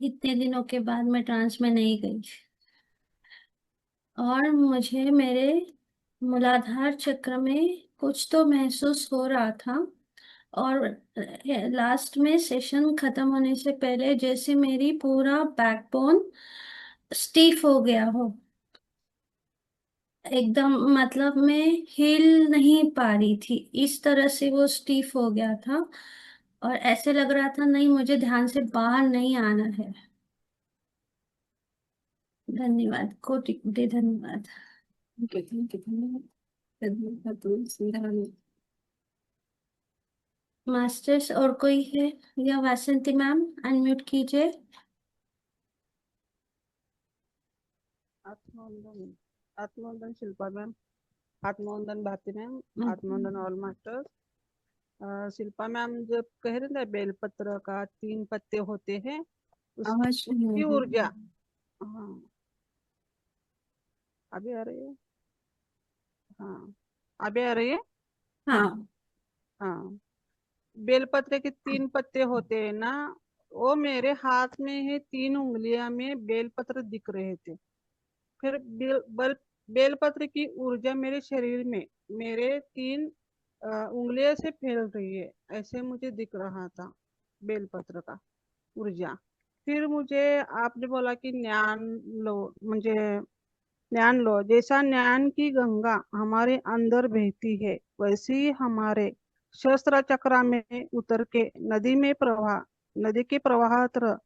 इतने दिनों के बाद मैं ट्रांस में नहीं गई और मुझे मेरे मूलाधार चक्र में कुछ तो महसूस हो रहा था। और लास्ट में सेशन खत्म होने से पहले जैसे मेरी पूरा बैकबोन स्टीफ हो गया हो, एकदम मतलब मैं हिल नहीं पा रही थी, इस तरह से वो स्टीफ हो गया था। और ऐसे लग रहा था नहीं, मुझे ध्यान से बाहर नहीं आना है। धन्यवाद, कोटि कोटि धन्यवाद। मास्टर्स और कोई है? या वासंती मैम अनम्यूट कीजिए। आत्मवंदन। आत्मवंदन शिल्पा मैम। आत्मवंदन भारती मैम। आत्मवंदन ऑल मास्टर्स। शिल्पा मैम जब कह रहे थे बेलपत्र का 3 पत्ते होते हैं, आवाज नहीं आ उसकी रही। ऊर्जा। हाँ, अभी आ रही है। हाँ, अभी आ रही है। हाँ। हाँ, बेलपत्र के 3 पत्ते होते हैं ना, वो मेरे हाथ में है, 3 उंगलियां में बेलपत्र दिख रहे थे। फिर बेलपत्र की ऊर्जा मेरे शरीर में, मेरे 3 उंगलियों से फैल रही है, ऐसे मुझे दिख रहा था बेलपत्र का ऊर्जा। फिर मुझे आपने बोला कि ज्ञान लो, मुझे ज्ञान लो। जैसा ज्ञान की गंगा हमारे अंदर बहती है, वैसे ही हमारे शस्त्र चक्र में उतर के नदी के प्रवाह तरह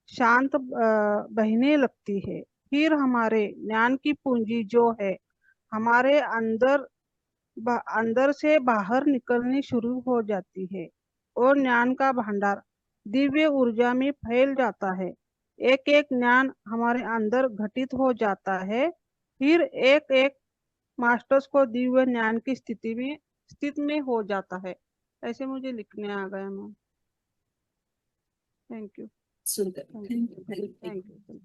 शांत बहने लगती है। फिर हमारे ज्ञान की पूंजी जो है, हमारे अंदर से बाहर निकलनी शुरू हो जाती है, और ज्ञान का भंडार दिव्य ऊर्जा में फैल जाता है। एक एक ज्ञान हमारे अंदर घटित हो जाता है। फिर एक एक मास्टर्स को दिव्य ज्ञान की स्थिति में हो जाता है। ऐसे मुझे लिखने आ गया मैम। Thank you. सुंदर, thank thank you. You. Thank you. Thank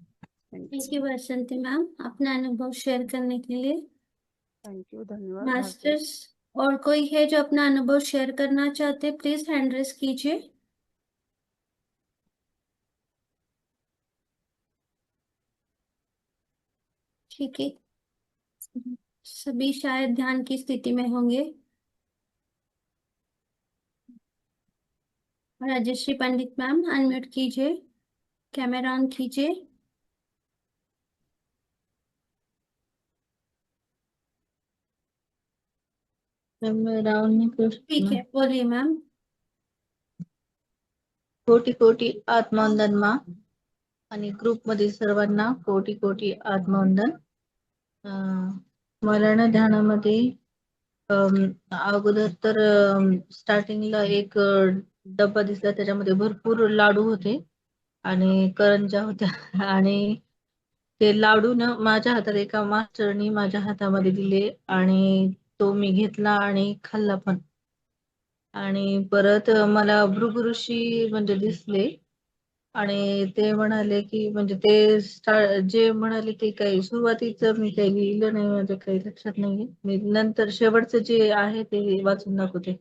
thank you. You Vasanti ma'am अपना अनुभव शेयर करने के लिए। थैंक यू, धन्यवाद भारती। मास्टर्स और कोई है जो अपना अनुभव शेयर करना चाहते, प्लीज हैंड रेस कीजिए। ठीक है, सभी शायद ध्यान की स्थिति में होंगे। राजश्री पंडित मैम अनम्यूट कीजिए, कैमरा ऑन कीजिए। रावणी ठीक कृष्ण। है, बोलिए मैम। कोटी कोटी आत्मवंदन मा आणि ग्रुप मधील सर्वांना कोटी कोटी आत्मवंदन। अं, मरण ध्यानामध्ये अगोदर तर स्टार्टिंगला एक डब्बा दिसला, त्याच्यामध्ये भरपूर लाडू होते आणि करंज्या होत्या आणि ते लाडू ना माझ्या हातात, एका मास्टरनी माझ्या हातामध्ये दिले आणि तो मी घेतला आणि खाल्ला पण। आणि परत मला भृगु ऋषी म्हणजे दिसले आणि ते म्हणाले की म्हणजे ते जे म्हणाले ते काही सुरुवातीचं मी काही लिहिलं नाही, माझ्या काही लक्षात नाहीये, मी नंतर शेवटचं जे आहे ते वाचून दाखवते।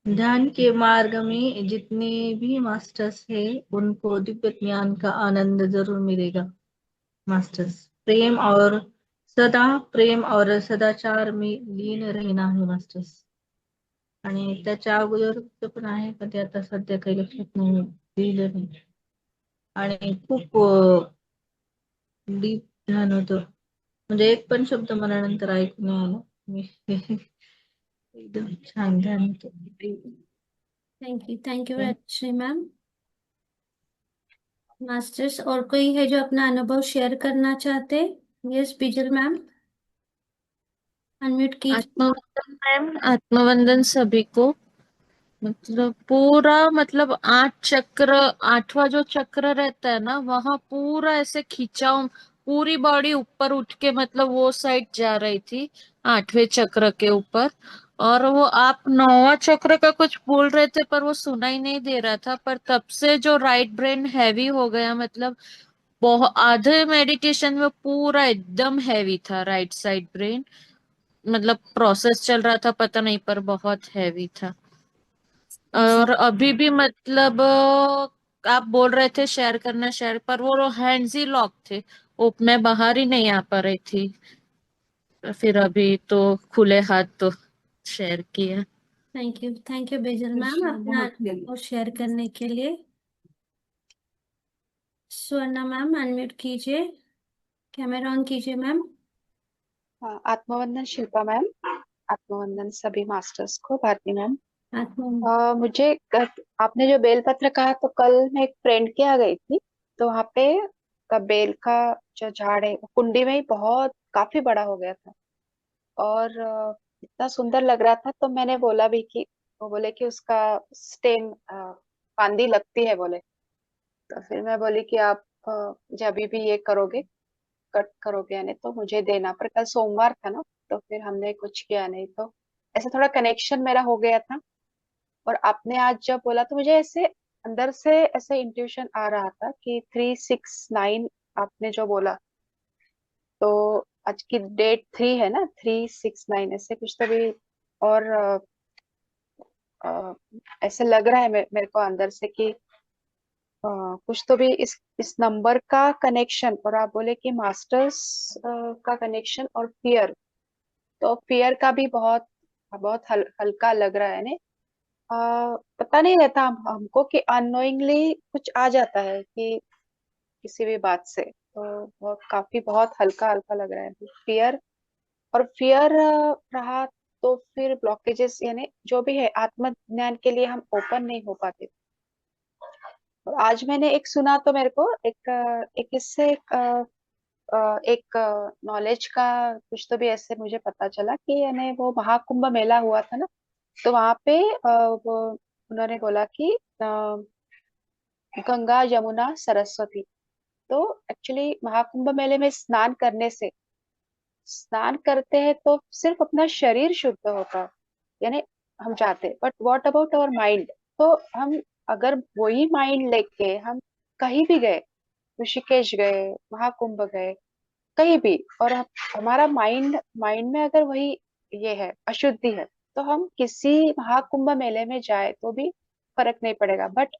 ध्यान के मार्ग में जितने भी मास्टर्स है, उनको दिव्य ज्ञान का आनंद जरूर मिलेगा। मास्टर्स प्रेम और सदाचार में लीन रहना है मास्टर्स। आणि त्याच्या अगोदरच पण आहे, पण ते आता सध्या काही लक्षात नाही, लिहिलं नाही। आणि खूप डीप ध्यान होतं, म्हणजे एक पण शब्द मला नंतर ऐकू नाही आला। मी एकदम छान ध्यान होतं। Thank you Rajshri ma'am. Masters और कोई है जो अपना अनुभव शेयर करना चाहते? यस बिजल मैम अनम्यूट कीजिए। आत्मवंदन मैम, आत्मवंदन सभी को। मतलब पूरा, मतलब 8 चक्र, 8वां जो चक्र रहता है ना, वहां पूरा ऐसे खींचा हूं, पूरी बॉडी ऊपर उठ के मतलब वो साइड जा रही थी 8वें चक्र के ऊपर। और वो आप 9वां चक्र का कुछ बोल रहे थे पर वो सुना ही नहीं दे रहा था, पर तब से जो राइट ब्रेन हैवी हो गया, मतलब बहुत आधे मेडिटेशन में पूरा एकदम हैवी था राइट साइड ब्रेन। मतलब प्रोसेस चल रहा था पता नहीं, पर बहुत हैवी था। और अभी भी मतलब आप बोल रहे थे शेयर पर वो हैंड्स ही लॉक थे, वो मैं बाहर ही नहीं आ पा रही थी। फिर अभी तो खुले हाथ तो शेयर किया। थैंक यू बेजल मैम अपना वो शेयर करने के लिए। स्वर्णा मैम अनम्यूट कीजिए, कैमरा ऑन कीजिए मैम। हाँ, आत्मवंदन शिल्पा मैम। आत्मवंदन सभी मास्टर्स को। भारती मैम। मुझे आपने जो बेलपत्र कहा, तो कल मैं एक फ्रेंड के यहाँ गई थी, तो वहाँ पे का बेल का जो झाड़ है वो कुंडी में ही बहुत काफी बड़ा हो गया था, और इतना सुंदर लग रहा था। तो मैंने बोला भी कि, वो बोले कि उसका स्टेम फांदी लगती है बोले। तो फिर मैं बोली कि आप जब भी ये करोगे, कट करोगे यानी, तो मुझे देना। पर कल सोमवार था ना, तो फिर हमने कुछ किया नहीं। तो ऐसे थोड़ा कनेक्शन मेरा हो गया था। और आपने आज जब बोला, तो मुझे ऐसे अंदर से ऐसे इंट्यूशन आ रहा था कि 369 आपने जो बोला, तो आज की डेट 3 है ना, 369 ऐसे कुछ तो भी। और ऐसे लग रहा है मेरे को अंदर से कि कुछ तो भी इस नंबर का कनेक्शन। और आप बोले कि मास्टर्स का कनेक्शन और फियर, तो फियर का भी बहुत बहुत हल्का लग रहा है ने। पता नहीं रहता हमको कि अननोइंगली कुछ आ जाता है कि किसी भी बात से, तो बहुत काफी बहुत हल्का हल्का लग रहा है फियर। और फियर रहा तो फिर ब्लॉकेजेस यानी जो भी है, आत्मज्ञान के लिए हम ओपन नहीं हो पाते। और आज मैंने एक सुना, तो मेरे को एक इससे एक नॉलेज का कुछ तो भी ऐसे मुझे पता चला कि यानी वो महाकुंभ मेला हुआ था ना, तो वहां पे वो उन्होंने बोला कि गंगा यमुना सरस्वती। तो एक्चुअली महाकुंभ मेले में स्नान करने से, स्नान करते हैं तो सिर्फ अपना शरीर शुद्ध होता है, यानी हम चाहते, but what about our mind. तो हम अगर वही माइंड लेके हम कहीं भी गए, ऋषिकेश गए, महाकुंभ गए, कहीं भी, और हमारा माइंड माइंड में अगर वही ये है, अशुद्धि है, तो हम किसी महाकुंभ मेले में जाए तो भी फर्क नहीं पड़ेगा। बट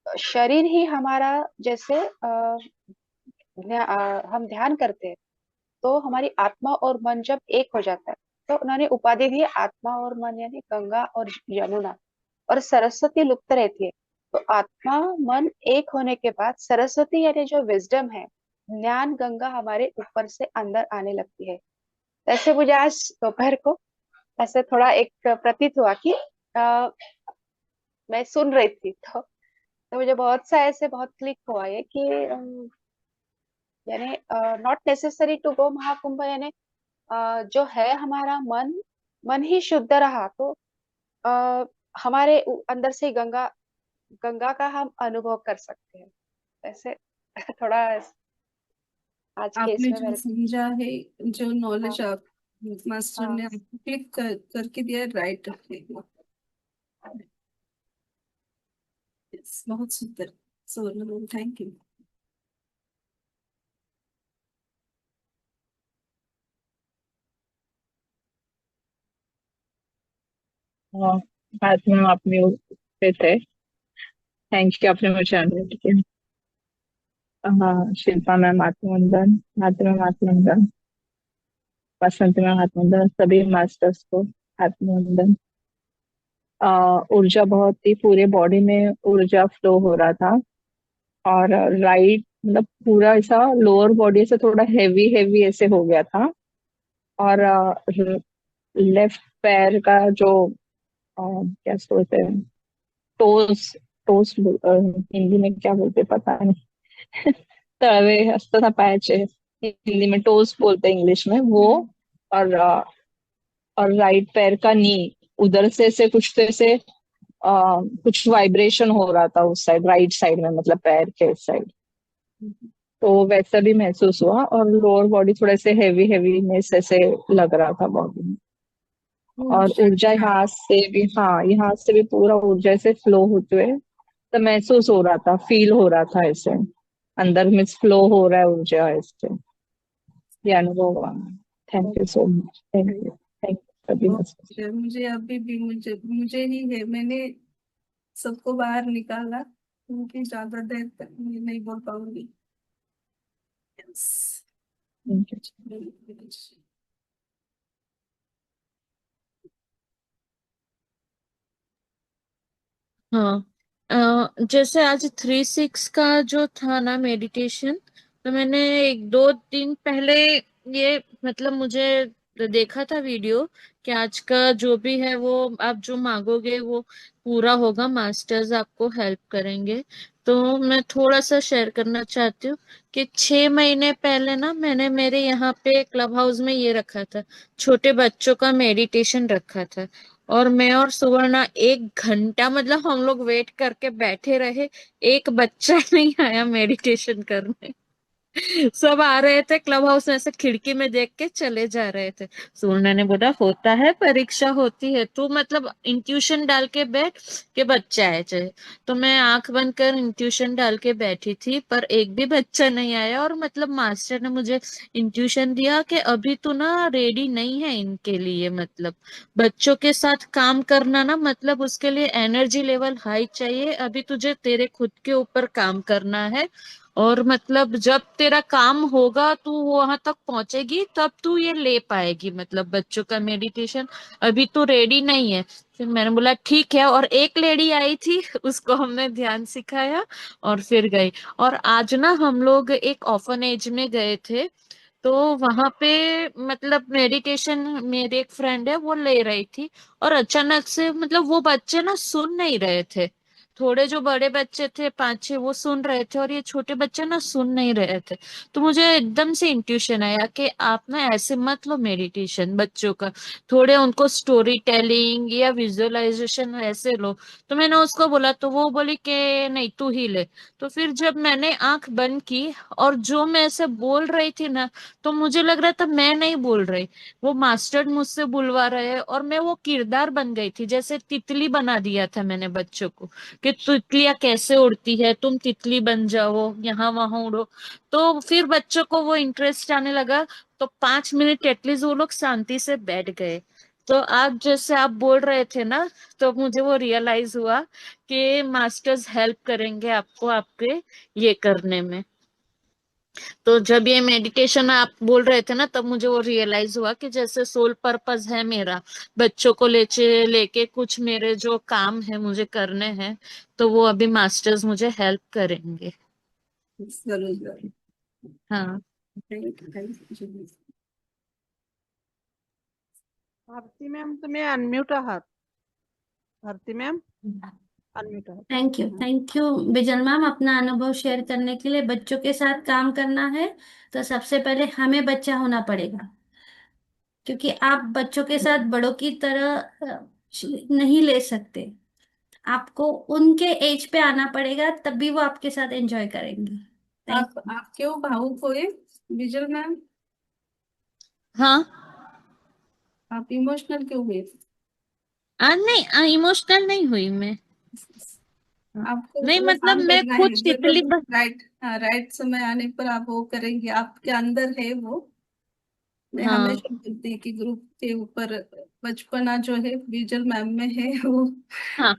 शरीर ही हमारा, जैसे हम ध्यान करते हैं, तो हमारी आत्मा और मन जब एक हो जाता है, तो उन्होंने उपाधि दी है आत्मा और मन, यानी गंगा और यमुना। और सरस्वती लुप्त रहती है, तो आत्मा मन एक होने के बाद सरस्वती यानी जो विजडम है, ज्ञान गंगा हमारे ऊपर से अंदर आने लगती है। ऐसे मुझे आज दोपहर को ऐसे थोड़ा एक प्रतीत हुआ कि मैं सुन रही थी, तो मुझे बहुत सा ऐसे बहुत क्लिक हुआ ये कि यानी not necessary to go Mahakumbh, यानी जो है हमारा मन, मन ही शुद्ध रहा तो अ, हमारे अंदर से गंगा गंगा का हम अनुभव कर सकते हैं। ऐसे थोड़ा आज के आपने इसमें जो मेरे को। समझा है, जो हाँ नॉलेज आप मास्टर हाँ ने आपको क्लिक करके दिया, राइट। बहुत सुंदर। So thank you. हाँ, आज मैम अपने पे थे। थैंक यू, आपने मुझे अनम्यूट किया। हाँ, शिल्पा मैम आत्मवंदन, भारती मैम आत्मवंदन, बसंती मैम आत्मवंदन, सभी मास्टर्स को आत्मवंदन। ऊर्जा बहुत ही पूरे बॉडी में ऊर्जा फ्लो हो रहा था। और राइट मतलब पूरा ऐसा लोअर बॉडी से थोड़ा हैवी हैवी ऐसे हो गया था। और लेफ्ट पैर का जो क्या बोलते हैं, टोस, हिंदी में क्या बोलते पता नहीं। तळवे असतं ना पायाचे, हिंदी में टोस बोलते हैं, इंग्लिश में वो। और और राइट पैर का नी, उधर से कुछ तो ऐसे कुछ वाइब्रेशन हो रहा था उस साइड, राइट साइड में, मतलब पैर के साइड। तो वैसा भी महसूस हुआ। और लोअर बॉडी थोड़ा से हैवी हैवीनेस ऐसे लग रहा था बॉडी में। और ऊर्जा यहाँ से भी, हाँ यहाँ से भी पूरा ऊर्जा से फ्लो होते हुए तो महसूस हो रहा था, फील हो रहा था ऐसे, अंदर में फ्लो हो रहा है ऊर्जा ऐसे, ये अनुभव हुआ। Thank you so much, thank you सभी। मुझे अभी भी मुझे मुझे ही है, मैंने सबको बाहर निकाला, क्योंकि ज्यादा देर तक मैं नहीं बोल पाऊंगी। Yes. Thank you. हाँ। जैसे आज 3-6 का जो था ना मेडिटेशन, तो मैंने 1-2 दिन पहले ये मतलब मुझे देखा था वीडियो कि आज का जो भी है वो आप जो मांगोगे वो पूरा होगा, मास्टर्स आपको हेल्प करेंगे। तो मैं थोड़ा सा शेयर करना चाहती हूँ कि 6 महीने पहले ना मैंने मेरे यहाँ पे क्लब हाउस में ये रखा था, छोटे बच्चों का मेडिटेशन रखा था। और मैं और सुवर्णा 1 घंटा मतलब हम लोग वेट करके बैठे रहे, एक बच्चा नहीं आया मेडिटेशन करने। सब आ रहे थे क्लब हाउस में, ऐसे खिड़की में देख के चले जा रहे थे। सुवर्णा ने बोला होता है, परीक्षा होती है, तू मतलब इंट्यूशन डाल के बैठ के बच्चा है चाहे। तो मैं आंख बंद कर इंट्यूशन डाल के बैठी थी, पर एक भी बच्चा नहीं आया। और मतलब मास्टर ने मुझे इंट्यूशन दिया कि अभी तो ना रेडी नहीं है इनके लिए, मतलब बच्चों के साथ काम करना ना मतलब उसके लिए एनर्जी लेवल हाई चाहिए, अभी तुझे तेरे खुद के ऊपर काम करना है। और मतलब जब तेरा काम होगा तू वहां तक पहुंचेगी तब तू ये ले पाएगी, मतलब बच्चों का मेडिटेशन अभी तो रेडी नहीं है। फिर मैंने बोला ठीक है, और एक लेडी आई थी उसको हमने ध्यान सिखाया और फिर गई। और आज ना हम लोग एक ऑर्फनेज में गए थे, तो वहां पे मतलब मेडिटेशन मेरी एक फ्रेंड है वो ले रही थी, और अचानक से मतलब वो बच्चे ना सुन नहीं रहे थे। थोड़े जो बड़े बच्चे थे 5-6 वो सुन रहे थे, और ये छोटे बच्चे ना सुन नहीं रहे थे। तो मुझे एकदम से इंट्यूशन आया कि आप ना ऐसे मत लो मेडिटेशन बच्चों का, थोड़े उनको स्टोरी टेलिंग या विजुअलाइजेशन ऐसे लो। तो मैंने उसको बोला, तो वो बोली कि नहीं तू ही ले। तो फिर जब मैंने आंख बंद की और जो मैं ऐसे बोल रही थी ना, तो मुझे लग रहा था मैं नहीं बोल रही, वो मास्टर मुझसे बुलवा रहे हैं, और मैं वो किरदार बन गई थी, जैसे तितली बना दिया था मैंने बच्चों को कि तितलियां कैसे उड़ती है, तुम तितली बन जाओ यहाँ वहां उड़ो। तो फिर बच्चों को वो इंटरेस्ट आने लगा, तो 5 मिनट एटलीस्ट वो लोग शांति से बैठ गए। तो आज जैसे आप बोल रहे थे ना, तो मुझे वो रियलाइज हुआ कि मास्टर्स हेल्प करेंगे आपको आपके ये करने में। तो जब ये मेडिटेशन आप बोल रहे थे ना, तब मुझे वो रियलाइज हुआ कि जैसे सोल पर्पस है मेरा बच्चों को लेके कुछ मेरे जो काम है मुझे करने हैं, तो वो अभी मास्टर्स मुझे हेल्प करेंगे। जरूर जरूर। हाँ। Thank you. भारती मॅम तुम्ही अनम्यूट आहात. भारती मॅम अनम्यूट आहात. थैंक यू बिजल मैम, अपना अनुभव शेयर करने के लिए। बच्चों के साथ काम करना है तो सबसे पहले हमें बच्चा होना पड़ेगा, क्योंकि आप बच्चों के साथ बड़ों की तरह नहीं ले सकते। आपको उनके एज पे आना पड़ेगा, तब भी वो आपके साथ एंजॉय करेंगे। आप क्यों भावुक हुए विजल मैम? हाँ। आप इमोशनल क्यों हुए? आज नहीं, इमोशनल नहीं हुई मैं। आपको नहीं वो मतलब काम मैं करना खुद है तितली जरूर। राइट, हाँ, राइट समय आने पर आप वो करेंगे, आपके अंदर है वो। मैं हाँ। हमेशा बोलती हूँ कि ग्रुप के ऊपर बचपना जो है विजल मैम में है वो। हाँ।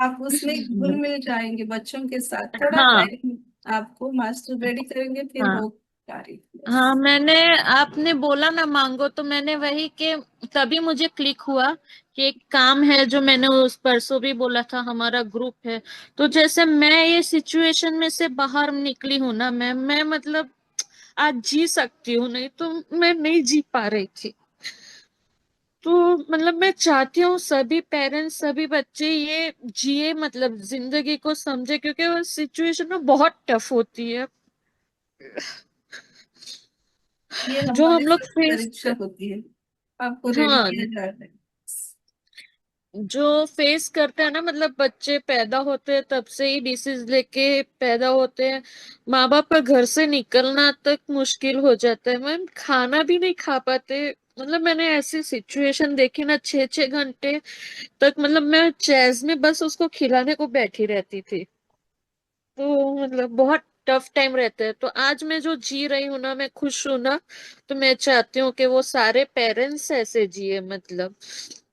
आप उसमें घुल मिल जाएंगे बच्चों के साथ। थोड़ा हाँ। टाइम आपको मास्टर रेडी करेंगे, फिर हाँ। हो कार्य। हाँ मैंने, आपने बोला ना मांगो, तो मैंने वही के तभी मुझे क्लिक हुआ कि एक काम है जो मैंने उस परसों भी बोला था, हमारा ग्रुप है। तो जैसे मैं ये सिचुएशन में से बाहर निकली हूं ना, मैं मतलब आज जी सकती हूँ, नहीं तो मैं नहीं जी पा रही थी। तो मतलब मैं चाहती हूँ सभी पेरेंट्स सभी बच्चे ये जिए, मतलब जिंदगी को समझे, क्योंकि वो सिचुएशन में बहुत टफ होती है ये जो हमारे हम लोग सब फेस। परीक्षा होती है, आपको रेडी हाँ, किया जा रहा है। जो फेस करते हैं ना, मतलब बच्चे पैदा होते हैं तब से ही डिसीज लेके पैदा होते हैं, माँ बाप का घर से निकलना तक मुश्किल हो जाता है, मैम खाना भी नहीं खा पाते। मतलब मैंने ऐसी सिचुएशन देखी ना, 6-6 घंटे तक मतलब मैं चेज में बस उसको खिलाने को बैठी रहती थी। तो मतलब बहुत टफ टाइम रहता है। तो आज मैं जो जी रही हूँ ना, मैं खुश हूँ ना, तो मैं चाहती हूँ कि वो सारे पेरेंट्स ऐसे जिए, मतलब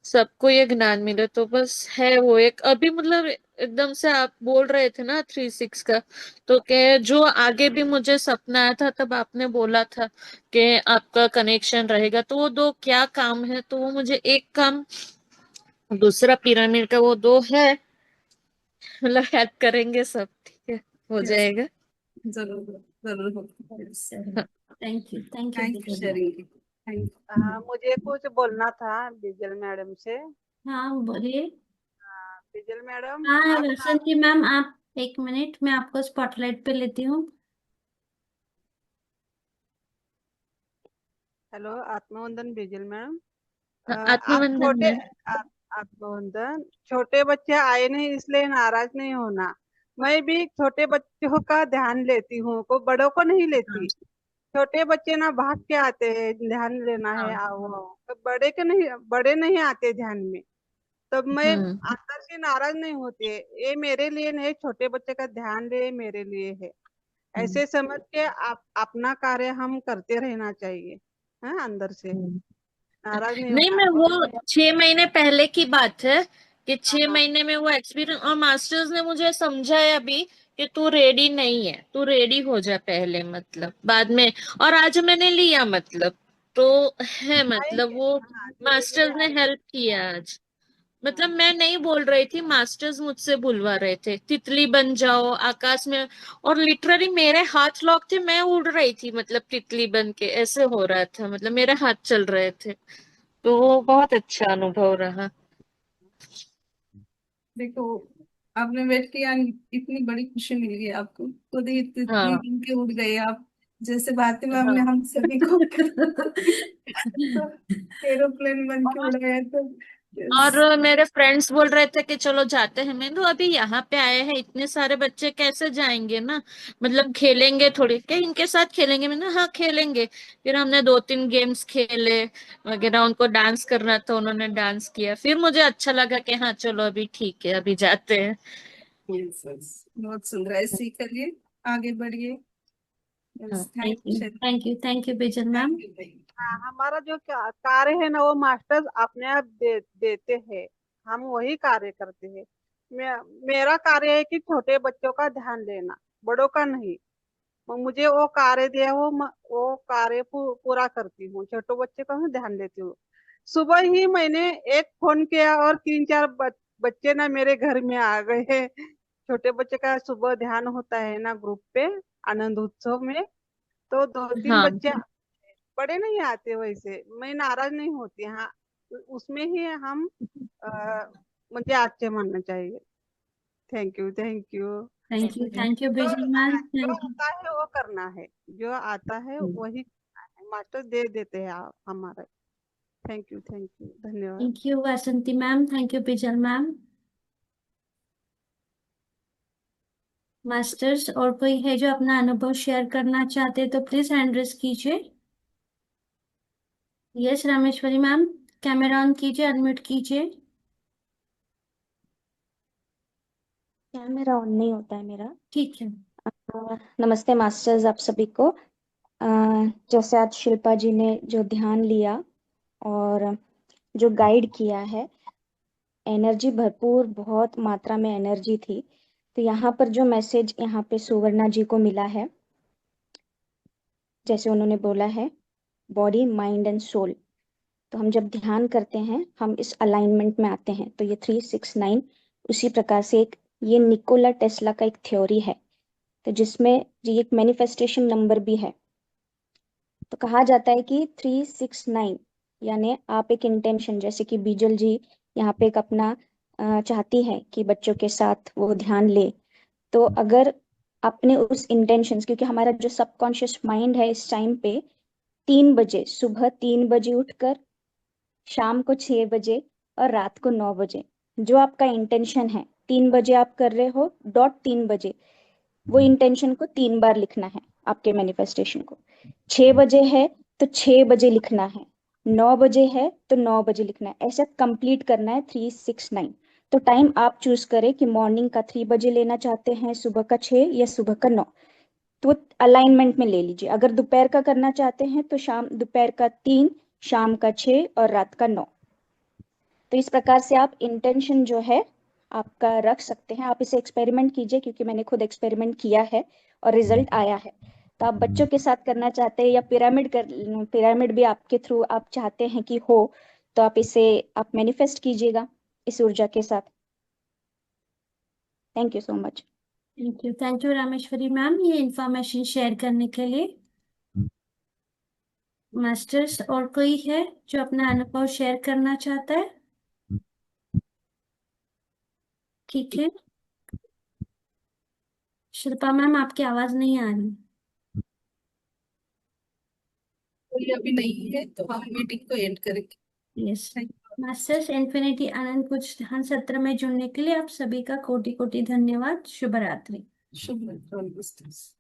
सबको ये ज्ञान मिले। तो बस है वो एक अभी मतलब एकदम से आप बोल रहे थे ना 3-6 का, तो के जो आगे भी मुझे सपना आया था तब आपने बोला था कि आपका कनेक्शन रहेगा, तो वो दो क्या काम है, तो वो मुझे एक काम, दूसरा पिरामिड का वो दो है, मतलब हेल्प करेंगे सब, ठीक है, हो यस, जाएगा। जरूर जरूर होगा। Yes, thank you thank you Bijal ma'am. Sharing. Thank हाँ, मुझे कुछ बोलना था बिजल मैडम से। हाँ बोलिए। बिजल मैडम, हाँ आपका वसंती मैम, आप एक मिनट, मैं आपको स्पॉटलाइट पे लेती हूँ। हेलो, आत्मवंदन बिजल मैडम। आप आत्मवंदन छोटे मैम। आत्मवंदन, छोटे बच्चे आए नहीं इसलिए नाराज नहीं होना। मैं भी छोटे बच्चों का ध्यान लेती हूँ, को बड़ों को नहीं हाँ लेती। छोटे बच्चे ना भाग के आते हैं, ध्यान लेना है, हाँ। आओ आओ, तो बड़े के नहीं, बड़े नहीं आते ध्यान में। तब मैं हम्म अंदर से नाराज नहीं होती है, ये मेरे लिए नहीं, छोटे बच्चे का ध्यान ले मेरे लिए है। हम्म ऐसे समझ के आप अपना कार्य हम करते रहना चाहिए। हाँ, अंदर से हम्म। नाराज नहीं नहीं, होना। मैं वो 6 महीने पहले की बात है कि छह हाँ, महीने में वो एक्सपीरियंस, और मास्टर्स ने मुझे समझाया भी कि तू रेडी नहीं है, तू रेडी हो जा पहले, मतलब बाद में। और आज मैंने लिया, मतलब तो है, मतलब आएंगे, वो हाँ धीरे धीरे मास्टर्स ने आएंगे। हेल्प किया आज। मतलब हाँ, मैं नहीं बोल रही थी, मास्टर्स मुझसे बुलवा रहे थे, तितली बन जाओ आकाश में। और लिटरली मेरे हाथ लॉक थे, मैं उड़ रही थी, मतलब तितली बन के ऐसे हो रहा था, मतलब मेरे हाथ चल रहे थे। तो वो बहुत अच्छा अनुभव रहा। देखो, आपने वेट किया, इतनी बड़ी खुशी मिल गई आपको, खुद ही इतनी हाँ दिन के उड़ गए आप। जैसे भारती मैम ने हाँ। हम सभी को तो एरोप्लेन बन के उड़ाया तो। और yes, मेरे फ्रेंड्स बोल रहे थे कि चलो जाते हैं, मैं तो अभी यहाँ पे आए हैं, इतने सारे बच्चे कैसे जाएंगे ना, मतलब खेलेंगे थोड़ी, क्या इनके साथ खेलेंगे, मैंने हाँ खेलेंगे। फिर हमने 2-3 गेम्स खेले वगैरह, उनको डांस करना था, उन्होंने डांस किया, फिर मुझे अच्छा लगा कि हाँ चलो अभी ठीक है, अभी जाते हैं। yes, बहुत सुंदर है, ऐसे ही करिए, आगे बढ़िए। हाँ। Thank you sir. Thank you Bijal ma'am. Thank you. हाँ, हमारा जो कार्य है ना वो मास्टर्स अपने आप देते हैं। हम वही कार्य करते हैं। मेरा कार्य है कि छोटे बच्चों का ध्यान लेना, बड़ों का नहीं। मुझे वो कार्य दिया, वो कार्य पूरा करती हूँ, छोटे बच्चे का मैं ध्यान लेती हूँ। सुबह ही मैंने एक फोन किया और 3-4 बच्चे ना मेरे घर में आ गए। छोटे बच्चे का सुबह ध्यान होता है ना ग्रुप पे, आनंद उत्सव में। तो 2-3 हाँ। बच्चे, बड़े नहीं आते, वैसे मैं नाराज नहीं होती। हाँ, उसमें ही हम अ, मुझे अच्छे मानना चाहिए। Thank you, thank you. Thank you Bijal ma'am. जो थैंक आता है वो करना है, जो आता है यू। वही करना है, मास्टर दे देते हैं आप हमारे। थैंक यू, धन्यवाद। Thank you वसंती ma'am. Thank you Bijal ma'am. Masters और कोई है जो अपना अनुभव शेयर करना चाहते हैं तो प्लीज हैंड रेज कीजिए। Yes Rameshwari ma'am, camera on कीजिए, अनम्यूट कीजिए। कैमरा ऑन नहीं होता है मेरा। ठीक है। नमस्ते मास्टर्स, आप सभी को। जैसे आज शिल्पा जी ने जो ध्यान लिया और जो गाइड किया है, एनर्जी भरपूर, बहुत मात्रा में एनर्जी थी। तो यहाँ पर जो मैसेज यहाँ पे सुवर्णा जी को मिला है, जैसे उन्होंने बोला है, बॉडी माइंड एंड सोल। तो हम जब ध्यान करते हैं हम इस अलाइनमेंट में आते हैं। तो ये 369 उसी प्रकार से एक, ये निकोला टेस्ला का एक थ्योरी है, तो जिसमें ये एक मैनिफेस्टेशन नंबर भी है। तो कहा जाता है कि 369 यानी आप एक इंटेंशन, जैसे कि बीजल जी यहाँ पे एक अपना चाहती है कि बच्चों के साथ वो ध्यान ले। तो अगर अपने उस इंटेंशंस, क्योंकि हमारा जो सबकॉन्शियस माइंड है इस टाइम पे 3 बजे, सुबह 3 बजे उठकर शाम को 6 बजे और रात को 9 बजे, जो आपका इंटेंशन है 3 बजे आप कर रहे हो, डॉट 3 बजे वो इंटेंशन को 3 बार लिखना है, आपके मैनिफेस्टेशन को। 6 बजे है तो 6 बजे लिखना है, 9 बजे है तो 9 बजे लिखना है, ऐसा कंप्लीट करना है 369। तो टाइम आप चूज करें कि मॉर्निंग का 3 बजे लेना चाहते हैं, सुबह का 6 या सुबह का 9। तो अलाइनमेंट में ले लीजिए। अगर दोपहर का करना चाहते हैं तो दोपहर का 3, शाम का 6 और रात का 9। तो इस प्रकार से आप इंटेंशन जो है आपका रख सकते हैं। आप इसे एक्सपेरिमेंट कीजिए, क्योंकि मैंने खुद एक्सपेरिमेंट किया है और रिजल्ट आया है। तो आप बच्चों के साथ करना चाहते हैं या पिरामिड भी आपके थ्रू आप चाहते हैं कि हो, तो आप इसे मैनिफेस्ट कीजिएगा इस ऊर्जा के साथ। Thank you so much. Thank you Rameshwari ma'am, ये इंफॉर्मेशन शेयर करने के लिए। मास्टर्स, और कोई है जो अपना अनुभव शेयर करना चाहता है? ठीक है। शिल्पा मैम, आपकी आवाज नहीं आ रही। कोई अभी नहीं है तो हम मीटिंग को एंड करेंगे। यस। मास्टर्स इन्फिनिटी आनंद कुछ ध्यान सत्र में जुड़ने के लिए आप सभी का कोटि कोटि धन्यवाद। शुभ रात्रि। शुभ रात्रि।